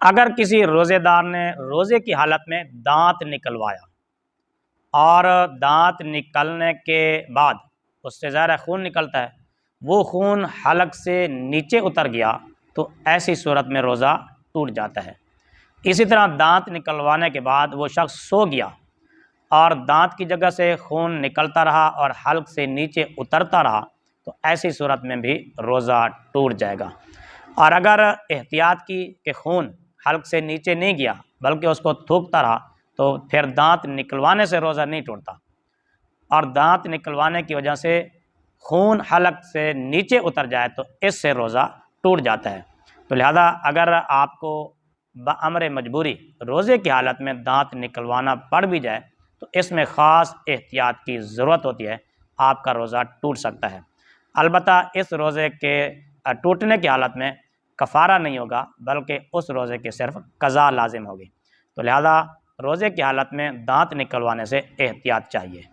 अगर किसी रोज़ेदार ने रोज़े की हालत में दांत निकलवाया और दांत निकलने के बाद उससे ज़्यादा खून निकलता है, वो खून हलक से नीचे उतर गया तो ऐसी सूरत में रोज़ा टूट जाता है। इसी तरह दांत निकलवाने के बाद वो शख्स सो गया और दांत की जगह से खून निकलता रहा और हल्क से नीचे उतरता रहा तो ऐसी सूरत में भी रोज़ा टूट जाएगा। और अगर एहतियात की कि खून हल्क से नीचे नहीं गया बल्कि उसको थूकता रहा तो फिर दांत निकलवाने से रोज़ा नहीं टूटता, और दांत निकलवाने की वजह से खून हलक से नीचे उतर जाए तो इससे रोज़ा टूट जाता है। तो लिहाजा अगर आपको बअमर मजबूरी रोज़े की हालत में दांत निकलवाना पड़ भी जाए तो इसमें ख़ास एहतियात की ज़रूरत होती है, आपका रोज़ा टूट सकता है। अलबत्ता इस रोज़े के टूटने की हालत में कफ़ारा नहीं होगा बल्कि उस रोज़े की सिर्फ कज़ा लाजिम होगी। तो लिहाजा रोज़े की हालत में दांत निकलवाने से एहतियात चाहिए।